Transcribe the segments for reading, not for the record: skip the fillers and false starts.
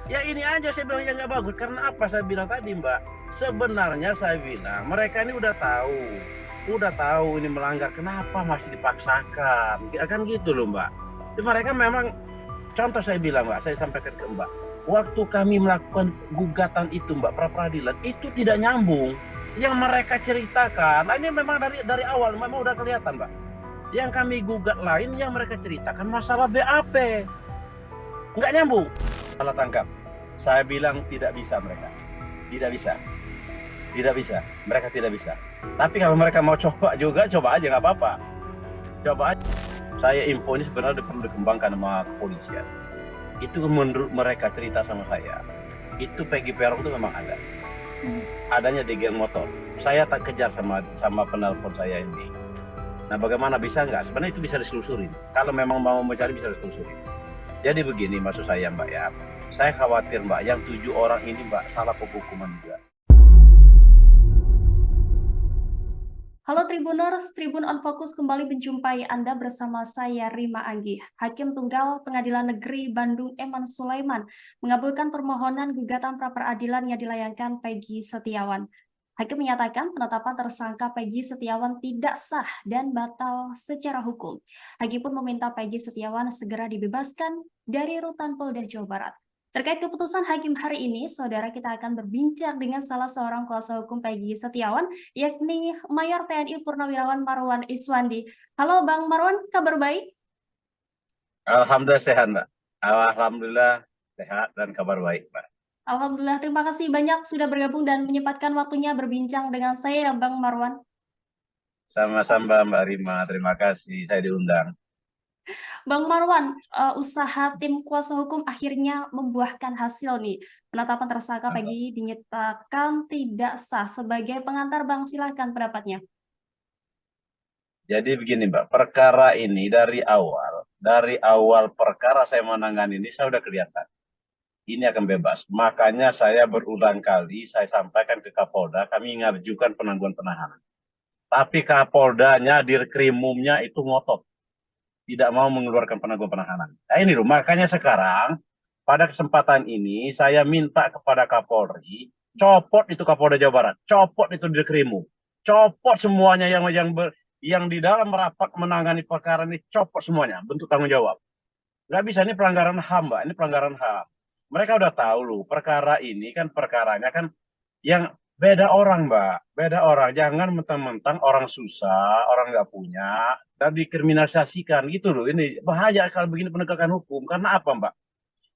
Ya ini aja saya bilang yang nggak bagus. Karena apa saya bilang tadi Mbak? Sebenarnya saya bilang mereka ini udah tahu ini melanggar. Kenapa masih dipaksakan? Ya kan gitu loh Mbak. Jadi mereka memang, contoh saya bilang Mbak, saya sampaikan ke Mbak. Waktu kami melakukan gugatan itu Mbak, pra peradilan itu tidak nyambung. Yang mereka ceritakan, nah ini memang dari awal memang udah kelihatan Mbak. Yang kami gugat lain, yang mereka ceritakan masalah BAP, nggak nyambung. Salah tangkap. Saya bilang tidak bisa mereka. Tidak bisa. Tidak bisa. Mereka tidak bisa. Tapi kalau mereka mau coba juga, coba aja nggak apa-apa. Coba aja. Saya info ini sebenarnya perlu dikembangkan sama kepolisian. Itu menurut mereka cerita sama saya. Itu Peggy Peron itu memang ada. Adanya di geng motor. Saya tak kejar sama penelpon saya ini. Nah bagaimana bisa nggak? Sebenarnya itu bisa diselusurin. Kalau memang mau mencari bisa diselusurin. Jadi begini maksud saya Mbak ya. Saya khawatir Mbak, yang 7 orang ini Mbak salah penghukuman juga. Halo Tribuners, Tribun on Fokus kembali menjumpai Anda bersama saya Rima Anggi. Hakim Tunggal Pengadilan Negeri Bandung Eman Sulaiman mengabulkan permohonan gugatan pra-peradilan yang dilayangkan Peggy Setiawan. Hakim menyatakan penetapan tersangka Peggy Setiawan tidak sah dan batal secara hukum. Hakim pun meminta Peggy Setiawan segera dibebaskan dari rutan Polda Jawa Barat. Terkait keputusan hakim hari ini, saudara kita akan berbincang dengan salah seorang kuasa hukum Peggy Setiawan, yakni Mayor TNI Purnawirawan Marwan Iswandi. Halo Bang Marwan, kabar baik? Alhamdulillah sehat Mbak. Alhamdulillah sehat dan kabar baik Mbak. Alhamdulillah, terima kasih banyak sudah bergabung dan menyempatkan waktunya berbincang dengan saya, Bang Marwan. Sama-sama Mbak Rima, terima kasih saya diundang. Bang Marwan, usaha tim kuasa hukum akhirnya membuahkan hasil nih. Penetapan tersangka Peggy dinyatakan tidak sah sebagai pengantar. Bang, silahkan pendapatnya. Jadi begini Mbak, perkara ini dari awal perkara saya menangani ini saya udah kelihatan. Ini akan bebas. Makanya saya berulang kali saya sampaikan ke Kapolda, kami mengajukan penangguhan penahanan. Tapi Kapoldanya, Dirkrimumnya itu ngotot. Tidak mau mengeluarkan penangguhan penahanan. Nah ini loh, makanya sekarang pada kesempatan ini saya minta kepada Kapolri, copot itu Kapolda Jawa Barat, copot itu Dirkrimum, copot semuanya yang di dalam rapat menangani perkara ini, copot semuanya, bentuk tanggung jawab. Nggak bisa, ini pelanggaran HAM, Mbak, ini pelanggaran HAM. Mereka udah tahu loh, perkara ini kan perkaranya kan yang beda orang, Mbak. Beda orang. Jangan mentang-mentang orang susah, orang nggak punya, dan dikriminalisasikan gitu loh. Ini bahaya kalau begini penegakan hukum. Karena apa, Mbak?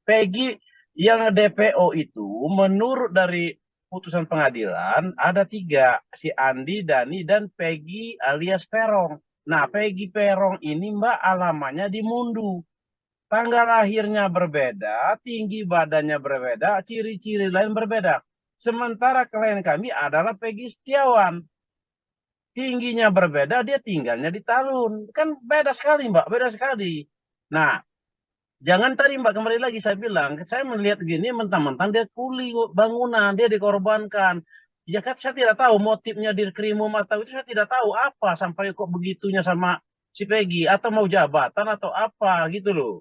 Peggy yang DPO itu menurut dari putusan pengadilan ada 3. Si Andi, Dani, dan Peggy alias Perong. Nah, Peggy Perong ini, Mbak, alamannya di Mundu. Tanggal lahirnya berbeda, tinggi badannya berbeda, ciri-ciri lain berbeda. Sementara klien kami adalah Peggy Setiawan. Tingginya berbeda, dia tinggalnya di Talun. Kan beda sekali, Mbak, beda sekali. Nah, jangan tadi Mbak kembali lagi saya bilang, saya melihat gini mentang-mentang dia kuli bangunan, dia dikorbankan. Ya kan saya tidak tahu motifnya di krimum atau itu saya tidak tahu apa sampai kok begitunya sama si Peggy atau mau jabatan atau apa gitu loh.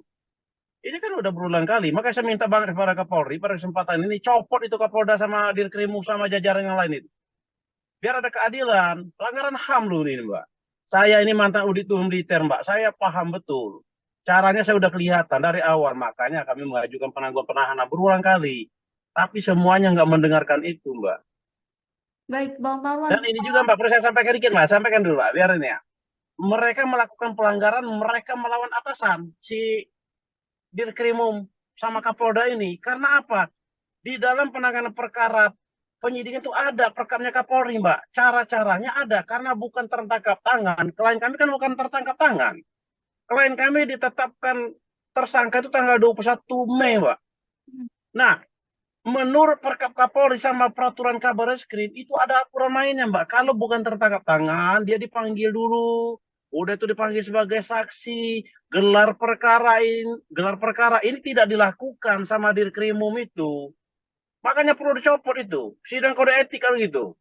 Ini kan udah berulang kali. Makanya saya minta banget kepada Kapolri pada kesempatan ini copot itu Kapolda sama Dirkrimum sama jajaran yang lain itu. Biar ada keadilan. Pelanggaran HAM loh ini, Mbak. Saya ini mantan auditor militer, Mbak. Saya paham betul. Caranya saya udah kelihatan dari awal. Makanya kami mengajukan penangguhan penahanan berulang kali. Tapi semuanya nggak mendengarkan itu, Mbak. Baik, Bang Marwan, Dan ini juga, Mbak, perlu saya sampaikan dikit, Mbak. Sampaikan dulu, Mbak. Biar ini ya. Mereka melakukan pelanggaran, mereka melawan atasan. Si Dirkrimum sama Kapolda ini. Karena apa? Di dalam penanganan perkara penyidikan itu ada perkamnya Kapolri, Mbak. Cara-caranya ada karena bukan tertangkap tangan. Klien kami kan bukan tertangkap tangan. Klien kami ditetapkan tersangka itu tanggal 21 Mei, Mbak. Nah, menurut perkap Kapolri sama peraturan kabar reskrim itu ada aturan mainnya, Mbak. Kalau bukan tertangkap tangan, dia dipanggil dulu. Udah itu dipanggil sebagai saksi. Gelar perkara ini tidak dilakukan sama Dirkrimum itu. Makanya perlu dicopot itu. Sidang kode etik kalau gitu.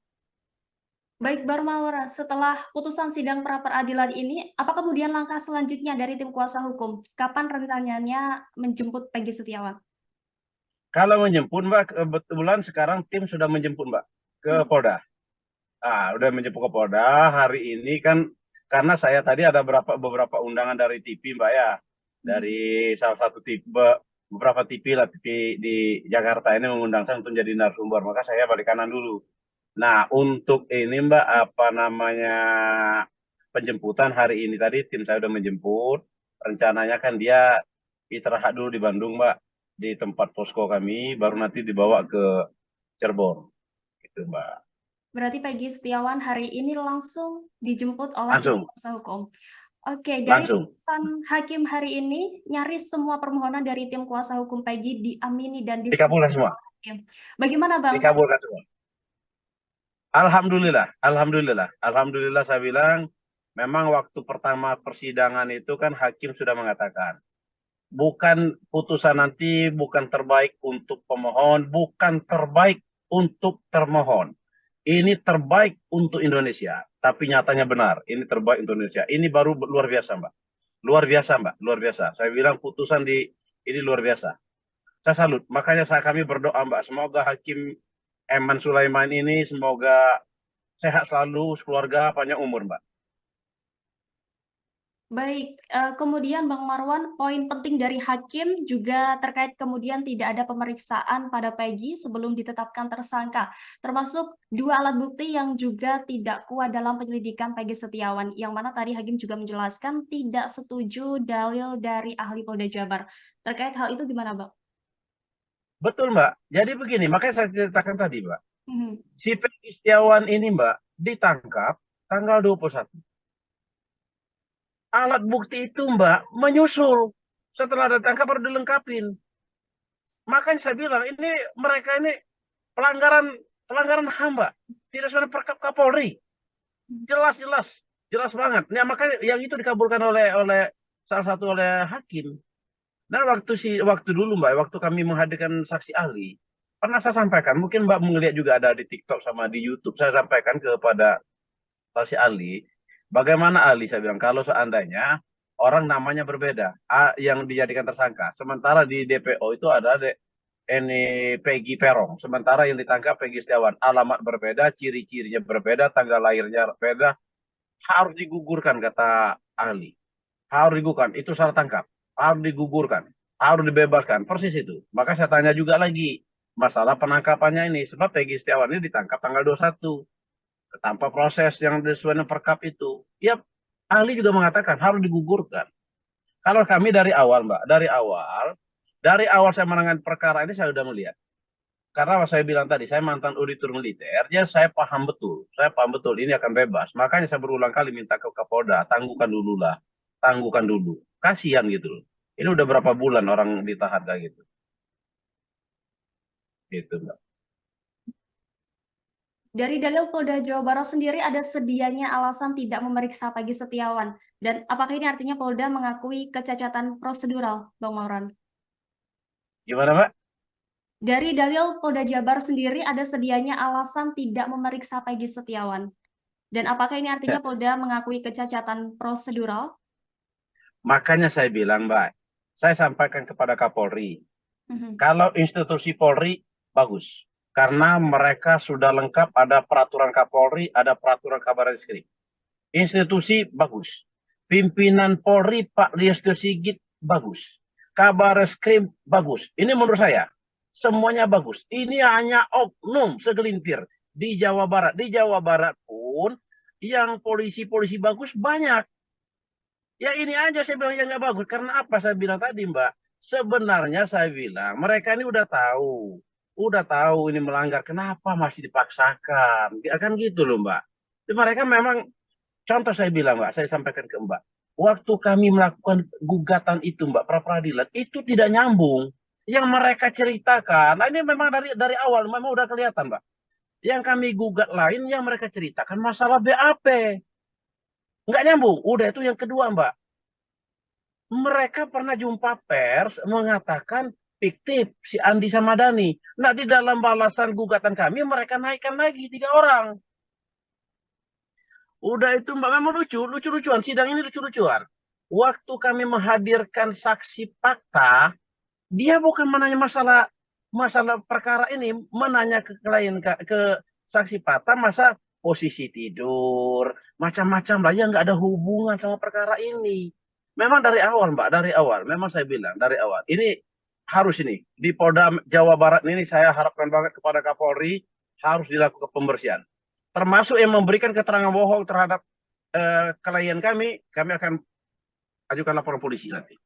baik Bang Marwan, setelah putusan sidang pra-peradilan ini, apa kemudian langkah selanjutnya dari tim kuasa hukum? Kapan rencananya menjemput Peggy Setiawan? Kalau menjemput Mbak, kebetulan sekarang tim sudah menjemput Mbak ke Hmm. Polda. Udah menjemput ke Polda hari ini kan, karena saya tadi ada beberapa undangan dari TV Mbak ya, Hmm. dari salah satu TV, beberapa TV lah, TV di Jakarta ini mengundang saya untuk jadi narasumber, maka saya balik kanan dulu. Nah, untuk ini Mbak, apa namanya, penjemputan hari ini tadi tim saya udah menjemput. Rencananya kan dia istirahat dulu di Bandung Mbak, di tempat posko kami, baru nanti dibawa ke Cirebon, gitu Mbak. Berarti Peggy Setiawan hari ini langsung dijemput oleh tim Langsung, kuasa hukum. Oke, dari langsung. putusan hakim hari ini, nyaris semua permohonan dari tim kuasa hukum Peggy diamini dan Dikabulkan disetujui semua, oleh hakim. Bagaimana Bang? dikabulkan semua. Alhamdulillah, alhamdulillah, alhamdulillah saya bilang, memang waktu pertama persidangan itu kan hakim sudah mengatakan, bukan putusan nanti bukan terbaik untuk pemohon, bukan terbaik untuk termohon. Ini terbaik untuk Indonesia. Tapi nyatanya benar, ini terbaik untuk Indonesia. Ini baru luar biasa, Mbak. Luar biasa, Mbak. Luar biasa. Saya bilang putusan di ini luar biasa. Saya salut. Makanya kami berdoa, Mbak. Semoga Hakim Eman Sulaiman ini semoga sehat selalu, keluarga, panjang umur, Mbak. Baik, kemudian Bang Marwan, poin penting dari hakim juga terkait kemudian tidak ada pemeriksaan pada Peggy sebelum ditetapkan tersangka, termasuk dua alat bukti yang juga tidak kuat dalam penyelidikan Peggy Setiawan, yang mana tadi hakim juga menjelaskan tidak setuju dalil dari ahli Polda Jabar. Terkait hal itu gimana, Bang? Betul, Mbak. Jadi begini, makanya saya ceritakan tadi, Mbak. Mhm. Si Peggy Setiawan ini, Mbak, ditangkap tanggal 21. Alat bukti itu, Mbak, menyusul. Setelah ditangkap baru dilengkapin. Makanya saya bilang, ini mereka ini pelanggaran pelanggaran HAM, Mbak. Tidak sesuai Perkap Kapolri. Jelas, jelas. Jelas banget. Nah, makanya yang itu dikabulkan oleh salah satu oleh hakim. Dan waktu dulu Mbak, waktu kami menghadirkan saksi ahli, pernah saya sampaikan, mungkin Mbak melihat juga ada di TikTok sama di YouTube, saya sampaikan kepada saksi ahli, bagaimana ahli saya bilang kalau seandainya orang namanya berbeda, yang dijadikan tersangka, sementara di DPO itu ada ini Peggy Perong, sementara yang ditangkap Peggy Setiawan, alamat berbeda, ciri-cirinya berbeda, tanggal lahirnya berbeda, harus digugurkan kata ahli, harus digugurkan, itu salah tangkap, harus digugurkan, harus dibebaskan, persis itu. Maka saya tanya juga lagi masalah penangkapannya ini, sebab Peggy Setiawan ini ditangkap tanggal 21 tanpa proses yang sesuai dengan perkap itu. Ya, ahli juga mengatakan harus digugurkan. Kalau kami dari awal, Mbak, dari awal saya menangani perkara ini saya sudah melihat. Karena saya bilang tadi, saya mantan auditor militer, ya saya paham betul ini akan bebas. Makanya saya berulang kali minta ke Kapolda, tangguhkan dulu lah, tangguhkan dulu. Kasihan gitu loh. Ini udah berapa bulan orang ditahan kayak gitu. Gitu, Mbak. Dari dalil Polda Jawa Barat sendiri ada sedianya alasan tidak memeriksa Peggy Setiawan. Dan apakah ini artinya Polda mengakui kecacatan prosedural, Bang Mauran? Gimana, Mbak? Dari dalil Polda Jabar sendiri ada sedianya alasan tidak memeriksa Peggy Setiawan. Dan apakah ini artinya Polda mengakui kecacatan prosedural? Makanya saya bilang, Mbak, saya sampaikan kepada Kapolri, Mhm. kalau institusi Polri bagus, karena mereka sudah lengkap, ada peraturan Kapolri, ada peraturan Kabarreskrim. Institusi bagus. Pimpinan Polri Pak Listio Sigit bagus. Kabarreskrim bagus. Ini menurut saya semuanya bagus. Ini hanya oknum segelintir di Jawa Barat. Di Jawa Barat pun yang polisi-polisi bagus banyak. Ya ini aja saya bilang yang nggak bagus. Karena apa saya bilang tadi, Mbak? Sebenarnya saya bilang mereka ini udah tahu ini melanggar. Kenapa masih dipaksakan? Ya kan gitu loh, Mbak. Jadi mereka memang, contoh saya bilang, Mbak, saya sampaikan ke Mbak, waktu kami melakukan gugatan itu, Mbak, pra peradilan itu tidak nyambung. Yang mereka ceritakan, nah ini memang dari awal memang udah kelihatan, Mbak. Yang kami gugat lain, yang mereka ceritakan masalah BAP, nggak nyambung. Udah itu yang kedua, Mbak. Mereka pernah jumpa pers mengatakan fiktif si Andi sama Dani. Nah, di dalam balasan gugatan kami mereka naikkan lagi 3 orang. Udah itu Mbak, memang lucu-lucuan. Sidang ini lucu-lucuan. Waktu kami menghadirkan saksi fakta, dia bukan menanya masalah masalah perkara ini menanya ke klien, ke saksi fakta, masa posisi tidur, macam-macam lah yang nggak ada hubungan sama perkara ini. Memang dari awal, Mbak, dari awal, memang saya bilang dari awal, ini harus ini di Polda Jawa Barat ini saya harapkan banget kepada Kapolri harus dilakukan pembersihan. Termasuk yang memberikan keterangan bohong terhadap klien kami akan ajukan laporan polisi nanti.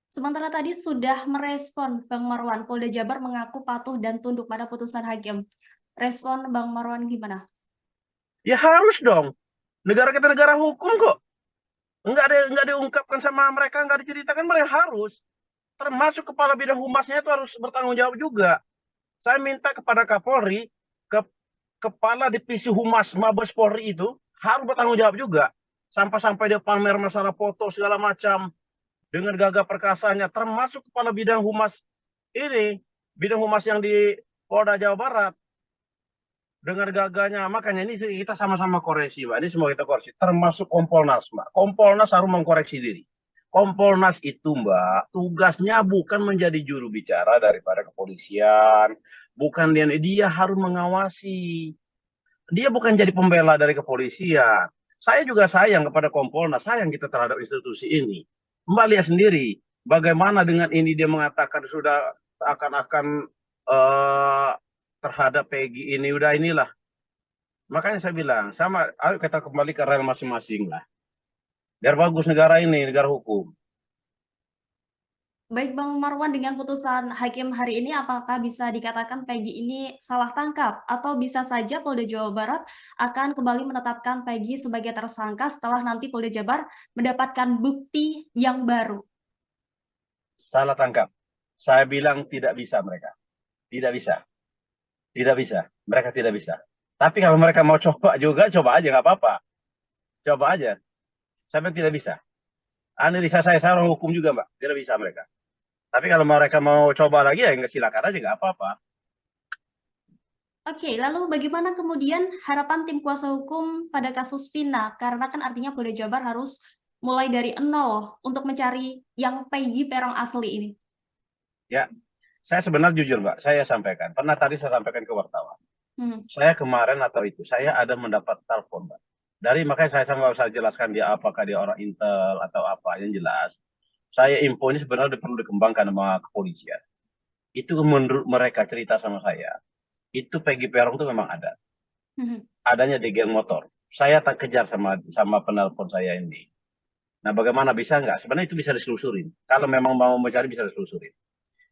Sementara tadi sudah merespon Bang Marwan, Polda Jabar mengaku patuh dan tunduk pada putusan hakim. Respon Bang Marwan gimana? Ya harus dong. Negara kita negara hukum kok. Nggak diungkapkan sama mereka, nggak diceritakan, mereka harus. Termasuk kepala bidang humasnya itu harus bertanggung jawab juga. Saya minta kepada Kapolri, ke, kepala divisi humas Mabes Polri itu harus bertanggung jawab juga. Sampai-sampai dia pamer masalah foto segala macam dengan gagah perkasanya, termasuk kepala bidang humas ini, bidang humas yang di Polda Jawa Barat dengan gagahnya. Makanya ini kita sama-sama koreksi, Mbak. Ini semua kita koreksi, termasuk Kompolnas, Mbak. Kompolnas harus mengkoreksi diri. Kompolnas itu, Mbak, tugasnya bukan menjadi juru bicara daripada kepolisian, bukan dia harus mengawasi. Dia bukan jadi pembela dari kepolisian. Saya juga sayang kepada Kompolnas, sayang kita terhadap institusi ini. Mbak lihat sendiri, bagaimana dengan ini dia mengatakan sudah akan-akan eh, terhadap Peggy ini, udah inilah. Makanya saya bilang, sama, ayo kita kembali ke rel masing-masing lah. Biar bagus negara ini, negara hukum. Baik Bang Marwan, dengan putusan hakim hari ini apakah bisa dikatakan Peggy ini salah tangkap atau bisa saja Polda Jawa Barat akan kembali menetapkan Peggy sebagai tersangka setelah nanti Polda Jabar mendapatkan bukti yang baru? Salah tangkap. Saya bilang tidak bisa mereka. Tidak bisa. Tidak bisa. Mereka tidak bisa. Tapi kalau mereka mau coba juga, coba aja, nggak apa-apa. Coba aja. Saya bilang tidak bisa. Analisa saya orang hukum juga, Mbak. Tidak bisa mereka. Tapi kalau mereka mau coba lagi, ya nggak, silakan aja, nggak apa-apa. Oke, lalu bagaimana kemudian harapan tim kuasa hukum pada kasus Vina? Karena kan artinya Polda Jabar harus mulai dari nol untuk mencari yang Peggy Peron asli ini. Ya, saya sebenarnya jujur, Mbak. Saya sampaikan. Pernah tadi saya sampaikan ke wartawan. Hmm. Saya kemarin atau itu, saya ada mendapat telepon, Mbak. Makanya saya nggak usah jelaskan dia apakah dia orang Intel atau apa. Yang jelas, saya info ini sebenarnya perlu dikembangkan sama kepolisian. Itu menurut mereka cerita sama saya. Itu Peggy Peron itu memang ada. Hmm. Adanya di geng motor. Saya tak kejar sama penelpon saya ini. Nah, bagaimana bisa nggak? Sebenarnya itu bisa diselusurin. Kalau memang mau mencari bisa diselusurin.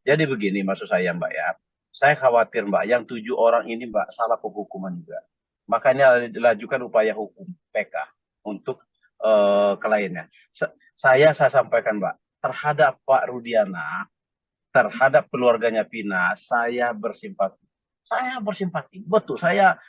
Jadi begini maksud saya, Mbak ya. Saya khawatir, Mbak, yang 7 orang ini, Mbak, salah penghukuman juga. Makanya dilajukan upaya hukum PK untuk kliennya. Saya sampaikan, Mbak, terhadap Pak Rudiana, terhadap keluarganya Pina, saya bersimpati. Saya bersimpati, betul. Saya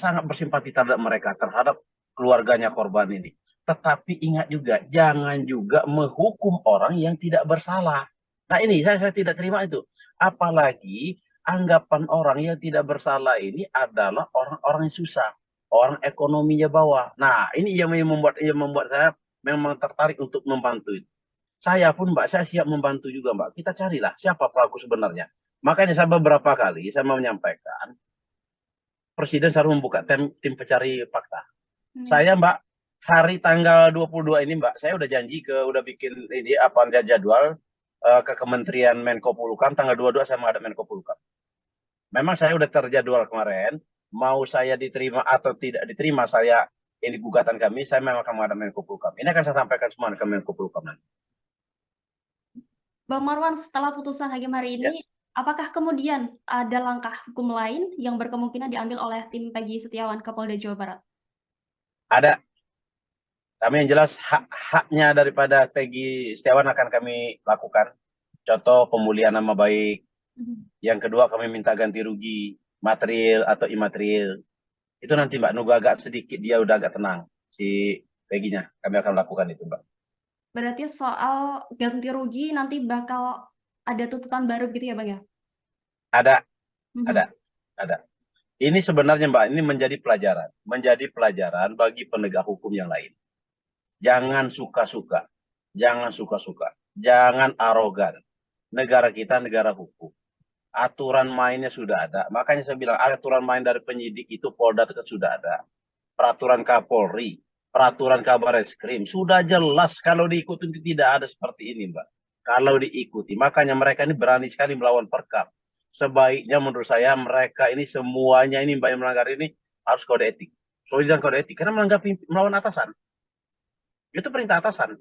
sangat bersimpati terhadap mereka, terhadap keluarganya korban ini. Tetapi ingat juga, jangan juga menghukum orang yang tidak bersalah. Nah ini saya tidak terima itu. Apalagi anggapan orang yang tidak bersalah ini adalah orang-orang yang susah, orang ekonominya bawah. Nah ini yang membuat saya memang tertarik untuk membantu itu. Saya pun, Mbak, saya siap membantu juga, Mbak. Kita carilah siapa pelaku sebenarnya. Makanya saya beberapa kali saya mau menyampaikan, Presiden selalu membuka tim pencari fakta. Saya, Mbak, hari tanggal 22 ini, Mbak, saya udah janji udah bikin ini apa jadwal ke Kementerian Menko Polhukam, tanggal 22 saya menghadap Menko Polhukam. Memang saya udah terjadwal kemarin, mau saya diterima atau tidak diterima, saya ini gugatan kami, saya memang akan menghadap Menko Polhukam. Ini akan saya sampaikan semua ke Menko Polhukam nanti. Bang Marwan, setelah putusan hakim hari Ya, ini, apakah kemudian ada langkah hukum lain yang berkemungkinan diambil oleh tim Peggy Setiawan ke Polda Jawa Barat? ada. Kami yang jelas hak-haknya daripada Peggy Setiawan akan kami lakukan. Contoh pemulihan nama baik. Yang kedua kami minta ganti rugi material atau imaterial. Itu nanti, Mbak, nunggu agak sedikit dia udah agak tenang si Peggy-nya. Kami akan lakukan itu, Mbak. Berarti soal ganti rugi nanti bakal ada tuntutan baru gitu ya Bang ya? Ada, ada, Mhm. ada. Ini sebenarnya, Mbak, ini menjadi pelajaran bagi penegak hukum yang lain. Jangan suka-suka, jangan suka-suka, jangan arogan. negara kita negara hukum. Aturan mainnya sudah ada. Makanya saya bilang aturan main dari penyidik itu Polda itu sudah ada. Peraturan Kapolri, peraturan Kabareskrim sudah jelas. Kalau diikuti tidak ada seperti ini, Mbak. Kalau diikuti, makanya mereka ini berani sekali melawan perkap. Sebaiknya menurut saya mereka ini semuanya ini Mbak yang melanggar ini harus kode etik. Soalnya kode etik karena melawan atasan. Itu perintah atasan.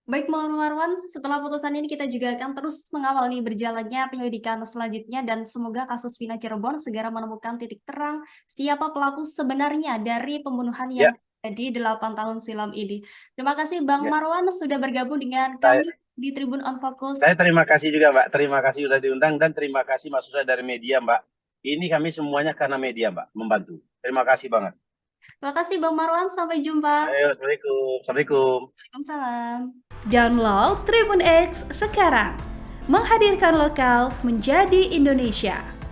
Baik, Marwan, setelah putusan ini kita juga akan terus mengawal nih berjalannya penyelidikan selanjutnya dan semoga kasus Vina Cirebon segera menemukan titik terang siapa pelaku sebenarnya dari pembunuhan Ya, yang terjadi 8 tahun silam ini. Terima kasih Bang ya. Marwan sudah bergabung dengan Saya, kami di Tribun on Focus. saya terima kasih juga, Mbak. Terima kasih sudah diundang dan terima kasih maksud saya dari media, Mbak. Ini kami semuanya karena media, Mbak, membantu. Terima kasih banget. Terima kasih Bang Marwan, sampai jumpa. Ayo, Assalamualaikum. Assalamualaikum. Waalaikumsalam. Download Tribun X sekarang. Menghadirkan lokal menjadi Indonesia.